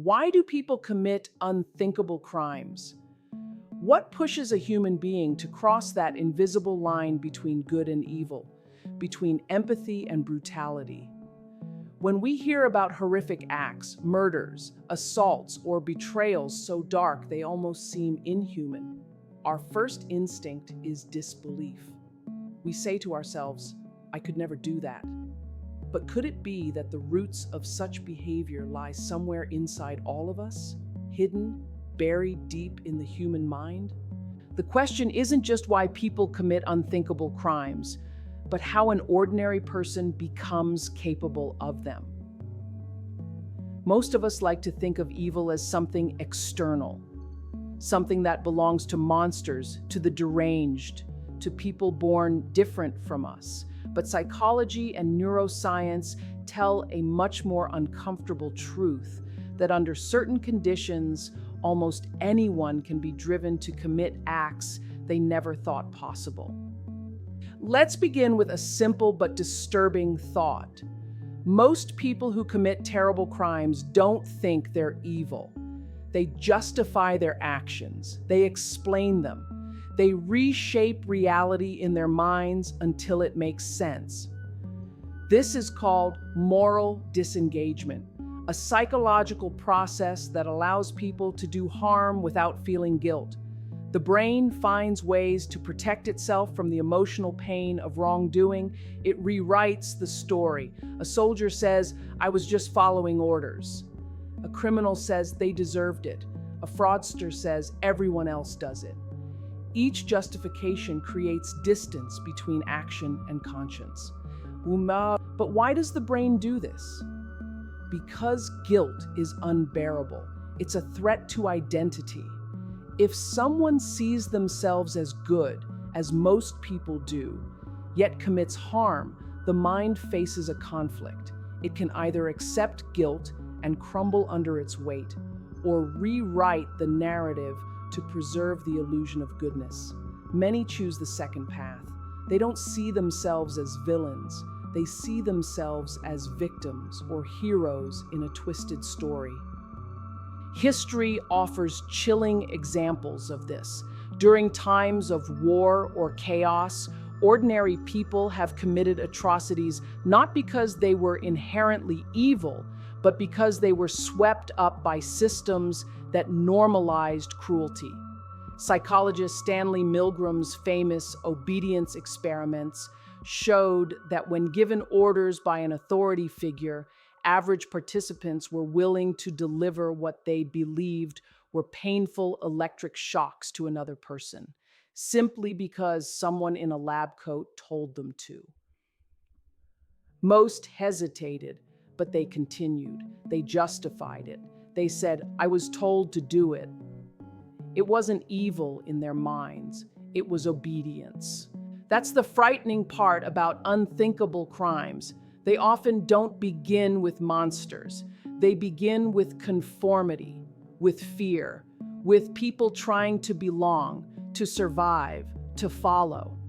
Why do people commit unthinkable crimes? What pushes a human being to cross that invisible line between good and evil, between empathy and brutality? When we hear about horrific acts, murders, assaults, or betrayals so dark they almost seem inhuman, our first instinct is disbelief. We say to ourselves, I could never do that. But could it be that the roots of such behavior lie somewhere inside all of us, hidden, buried deep in the human mind? The question isn't just why people commit unthinkable crimes, but how an ordinary person becomes capable of them. Most of us like to think of evil as something external, something that belongs to monsters, to the deranged, to people born different from us. But psychology and neuroscience tell a much more uncomfortable truth that under certain conditions, almost anyone can be driven to commit acts they never thought possible. Let's begin with a simple but disturbing thought. Most people who commit terrible crimes don't think they're evil. They justify their actions. They explain them. They reshape reality in their minds until it makes sense. This is called moral disengagement, a psychological process that allows people to do harm without feeling guilt. The brain finds ways to protect itself from the emotional pain of wrongdoing. It rewrites the story. A soldier says, I was just following orders. A criminal says they deserved it. A fraudster says everyone else does it. Each justification creates distance between action and conscience. But why does the brain do this? Because guilt is unbearable. It's a threat to identity. If someone sees themselves as good, as most people do, yet commits harm, the mind faces a conflict. It can either accept guilt and crumble under its weight, or rewrite the narrative to preserve the illusion of goodness. Many choose the second path. They don't see themselves as villains. They see themselves as victims or heroes in a twisted story. History offers chilling examples of this. During times of war or chaos, ordinary people have committed atrocities not because they were inherently evil, but because they were swept up by systems that normalized cruelty. Psychologist Stanley Milgram's famous obedience experiments showed that when given orders by an authority figure, average participants were willing to deliver what they believed were painful electric shocks to another person, simply because someone in a lab coat told them to. Most hesitated, but they continued. They justified it. They said, I was told to do it. It wasn't evil in their minds. It was obedience. That's the frightening part about unthinkable crimes. They often don't begin with monsters. They begin with conformity, with fear, with people trying to belong, to survive, to follow.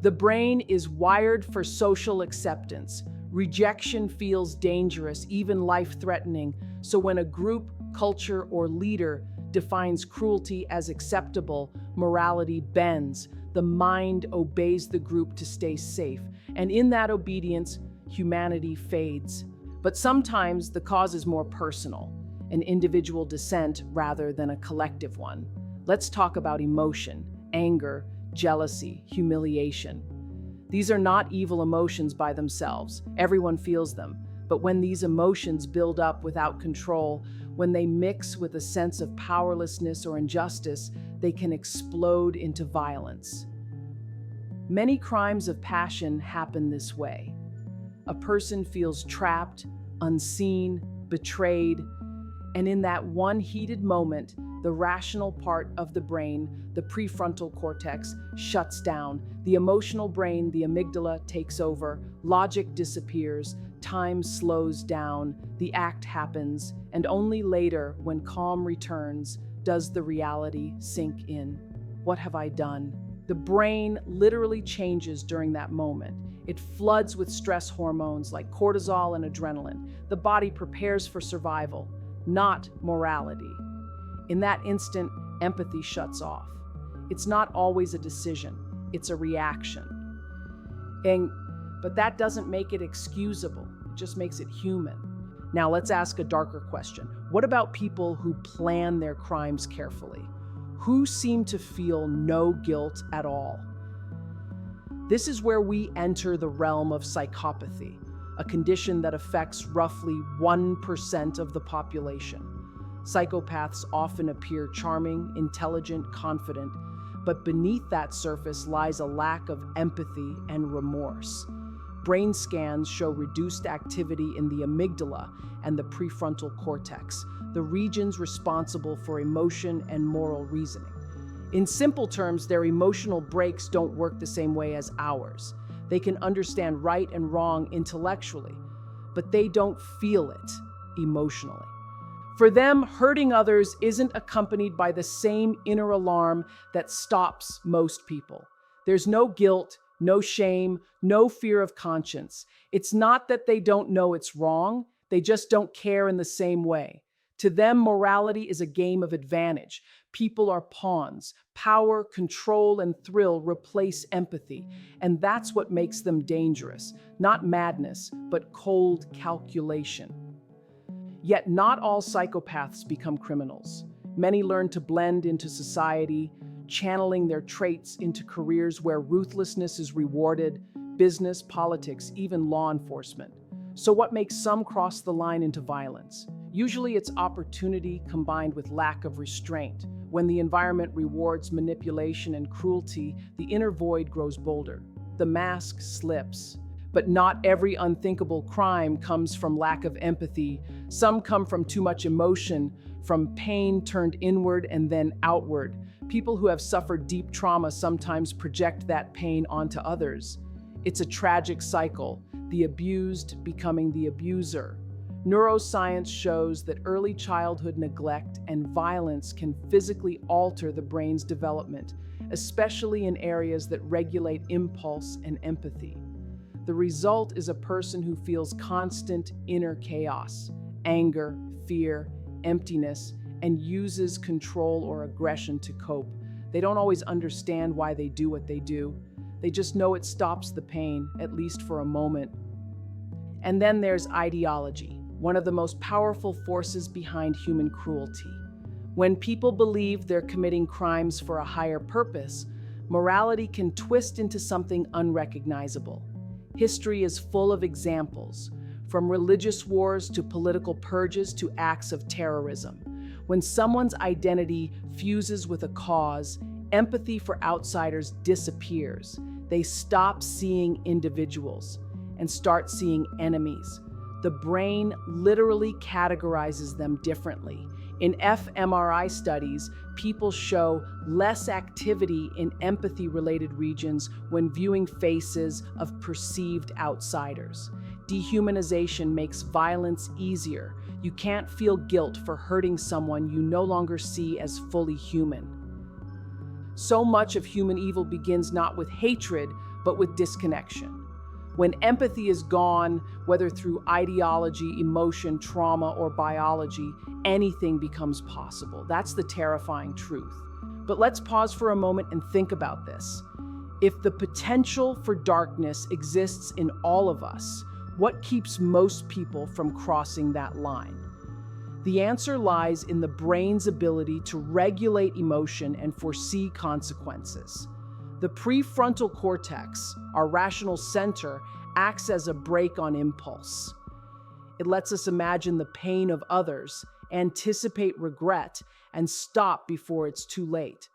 The brain is wired for social acceptance. Rejection feels dangerous, even life-threatening. So when a group, culture, or leader defines cruelty as acceptable, morality bends. The mind obeys the group to stay safe. And in that obedience, humanity fades. But sometimes the cause is more personal, an individual dissent rather than a collective one. Let's talk about emotion, anger, jealousy, humiliation. These are not evil emotions by themselves. Everyone feels them. But when these emotions build up without control, when they mix with a sense of powerlessness or injustice, they can explode into violence. Many crimes of passion happen this way. A person feels trapped, unseen, betrayed, and in that one heated moment, the rational part of the brain, the prefrontal cortex, shuts down. The emotional brain, the amygdala, takes over. Logic disappears. Time slows down. The act happens. And only later, when calm returns, does the reality sink in. What have I done? The brain literally changes during that moment. It floods with stress hormones like cortisol and adrenaline. The body prepares for survival. not morality. In that instant, empathy shuts off. It's not always a decision, it's a reaction. But that doesn't make it excusable, it just makes it human. Now let's ask a darker question. What about people who plan their crimes carefully? Who seem to feel no guilt at all? This is where we enter the realm of psychopathy, a condition that affects roughly 1% of the population. Psychopaths often appear charming, intelligent, confident, but beneath that surface lies a lack of empathy and remorse. Brain scans show reduced activity in the amygdala and the prefrontal cortex, the regions responsible for emotion and moral reasoning. In simple terms, their emotional brakes don't work the same way as ours. They can understand right and wrong intellectually, but they don't feel it emotionally. For them, hurting others isn't accompanied by the same inner alarm that stops most people. There's no guilt, no shame, no fear of conscience. It's not that they don't know it's wrong, they just don't care in the same way. To them, morality is a game of advantage. People are pawns. Power, control, and thrill replace empathy. And that's what makes them dangerous. Not madness, but cold calculation. Yet not all psychopaths become criminals. Many learn to blend into society, channeling their traits into careers where ruthlessness is rewarded, business, politics, even law enforcement. So what makes some cross the line into violence? Usually it's opportunity combined with lack of restraint. When the environment rewards manipulation and cruelty, the inner void grows bolder. The mask slips. But not every unthinkable crime comes from lack of empathy. Some come from too much emotion, from pain turned inward and then outward. People who have suffered deep trauma sometimes project that pain onto others. It's a tragic cycle, the abused becoming the abuser. Neuroscience shows that early childhood neglect and violence can physically alter the brain's development, especially in areas that regulate impulse and empathy. The result is a person who feels constant inner chaos, anger, fear, emptiness, and uses control or aggression to cope. They don't always understand why they do what they do. They just know it stops the pain, at least for a moment. And then there's ideology, one of the most powerful forces behind human cruelty. When people believe they're committing crimes for a higher purpose, morality can twist into something unrecognizable. History is full of examples, from religious wars to political purges to acts of terrorism. When someone's identity fuses with a cause, empathy for outsiders disappears. They stop seeing individuals and start seeing enemies. The brain literally categorizes them differently. In fMRI studies, people show less activity in empathy-related regions when viewing faces of perceived outsiders. Dehumanization makes violence easier. You can't feel guilt for hurting someone you no longer see as fully human. So much of human evil begins not with hatred, but with disconnection. When empathy is gone, whether through ideology, emotion, trauma, or biology, anything becomes possible. That's the terrifying truth. But let's pause for a moment and think about this. If the potential for darkness exists in all of us, what keeps most people from crossing that line? The answer lies in the brain's ability to regulate emotion and foresee consequences. The prefrontal cortex, our rational center, acts as a brake on impulse. It lets us imagine the pain of others, anticipate regret, and stop before it's too late.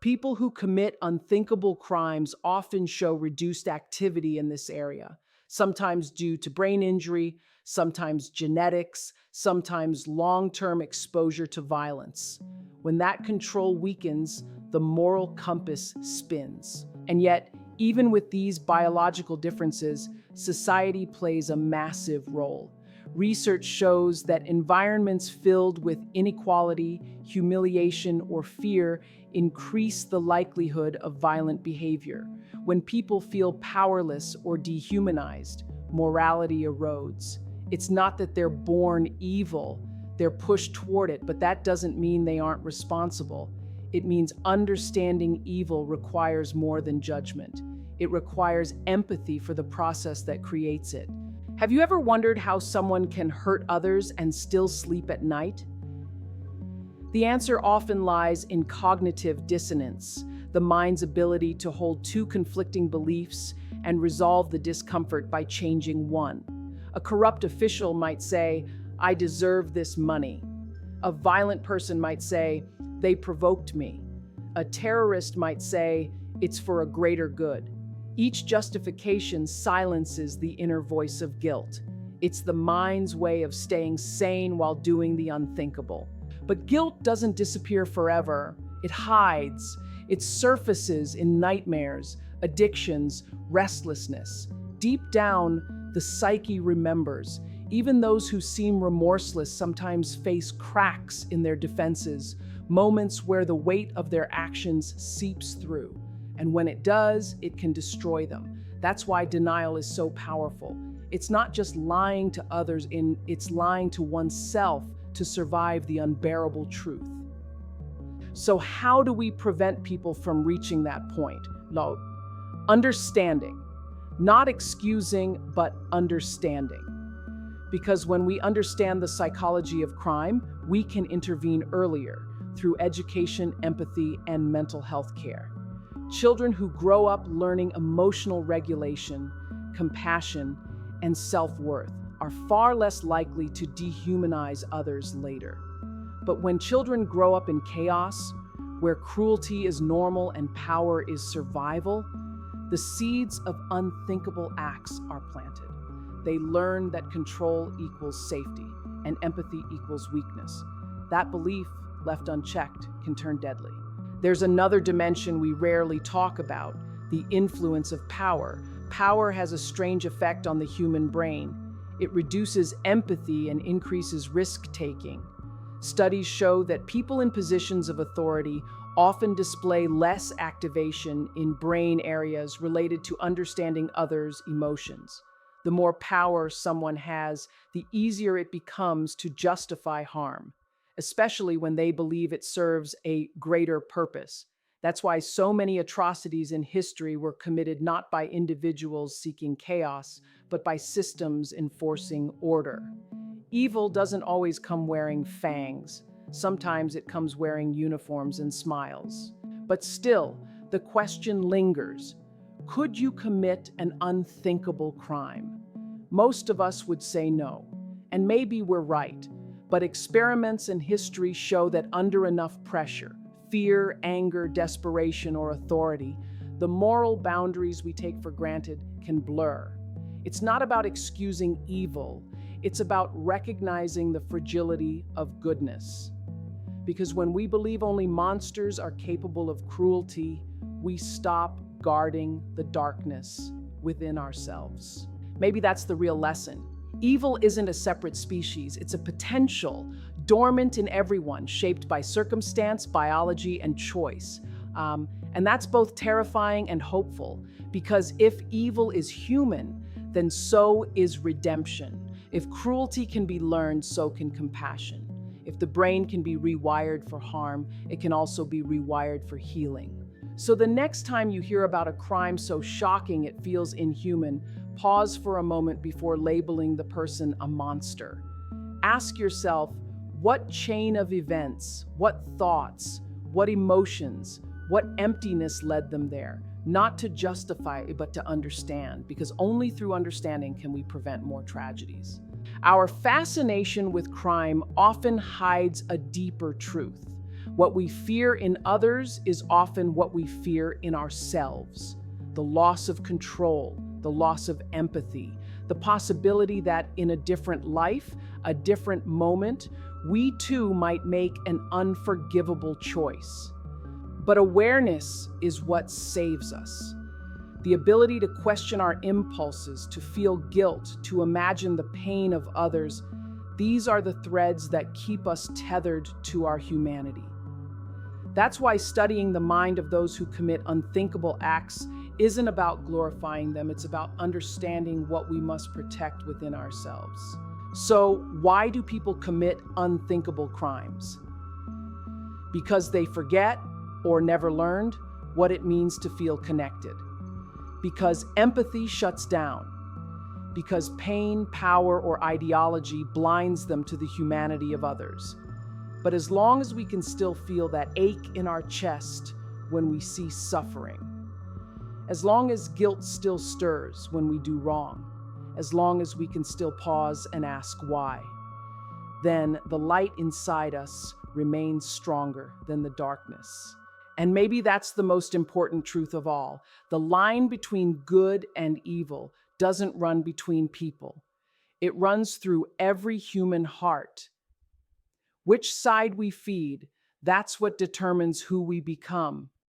People who commit unthinkable crimes often show reduced activity in this area, sometimes due to brain injury, sometimes genetics, sometimes long-term exposure to violence. When that control weakens, the moral compass spins. And yet, even with these biological differences, society plays a massive role. Research shows that environments filled with inequality, humiliation, or fear increase the likelihood of violent behavior. When people feel powerless or dehumanized, morality erodes. It's not that they're born evil, They're pushed toward it, but that doesn't mean they aren't responsible. It means understanding evil requires more than judgment. It requires empathy for the process that creates it. Have you ever wondered how someone can hurt others and still sleep at night? The answer often lies in cognitive dissonance, the mind's ability to hold two conflicting beliefs and resolve the discomfort by changing one. A corrupt official might say, "I deserve this money." A violent person might say, "They provoked me." A terrorist might say, "It's for a greater good." Each justification silences the inner voice of guilt. It's the mind's way of staying sane while doing the unthinkable. But guilt doesn't disappear forever. It hides. It surfaces in nightmares, addictions, restlessness. Deep down, the psyche remembers. Even those who seem remorseless sometimes face cracks in their defenses, moments where the weight of their actions seeps through. And when it does, it can destroy them. That's why denial is so powerful. It's not just lying to others, it's lying to oneself to survive the unbearable truth. So how do we prevent people from reaching that point? No, understanding. Not excusing, but understanding. Because when we understand the psychology of crime, we can intervene earlier through education, empathy, and mental health care. Children who grow up learning emotional regulation, compassion, and self-worth are far less likely to dehumanize others later. But when children grow up in chaos, where cruelty is normal and power is survival, the seeds of unthinkable acts are planted. They learn that control equals safety and empathy equals weakness. That belief, left unchecked, can turn deadly. There's another dimension we rarely talk about, the influence of power. Power has a strange effect on the human brain. It reduces empathy and increases risk-taking. Studies show that people in positions of authority often display less activation in brain areas related to understanding others' emotions. The more power someone has, the easier it becomes to justify harm, especially when they believe it serves a greater purpose. That's why so many atrocities in history were committed not by individuals seeking chaos, but by systems enforcing order. Evil doesn't always come wearing fangs. Sometimes it comes wearing uniforms and smiles. But still, the question lingers. Could you commit an unthinkable crime? Most of us would say no. And maybe we're right. But experiments in history show that under enough pressure, fear, anger, desperation, or authority, the moral boundaries we take for granted can blur. It's not about excusing evil. It's about recognizing the fragility of goodness. Because when we believe only monsters are capable of cruelty, we stop guarding the darkness within ourselves. Maybe that's the real lesson. Evil isn't a separate species, it's a potential, dormant in everyone, shaped by circumstance, biology, and choice. And that's both terrifying and hopeful, because if evil is human, then so is redemption. If cruelty can be learned, so can compassion. If the brain can be rewired for harm, it can also be rewired for healing. So the next time you hear about a crime so shocking it feels inhuman, pause for a moment before labeling the person a monster. Ask yourself, what chain of events, what thoughts, what emotions, what emptiness led them there? Not to justify, but to understand, because only through understanding can we prevent more tragedies. Our fascination with crime often hides a deeper truth. What we fear in others is often what we fear in ourselves. The loss of control, the loss of empathy, the possibility that in a different life, a different moment, we too might make an unforgivable choice. But awareness is what saves us. The ability to question our impulses, to feel guilt, to imagine the pain of others, these are the threads that keep us tethered to our humanity. That's why studying the mind of those who commit unthinkable acts isn't about glorifying them, it's about understanding what we must protect within ourselves. So, why do people commit unthinkable crimes? Because they forget or never learned what it means to feel connected. Because empathy shuts down. Because pain, power, or ideology blinds them to the humanity of others. But as long as we can still feel that ache in our chest when we see suffering, as long as guilt still stirs when we do wrong, as long as we can still pause and ask why, then the light inside us remains stronger than the darkness. And maybe that's the most important truth of all. The line between good and evil doesn't run between people. It runs through every human heart. Which side we feed, that's what determines who we become.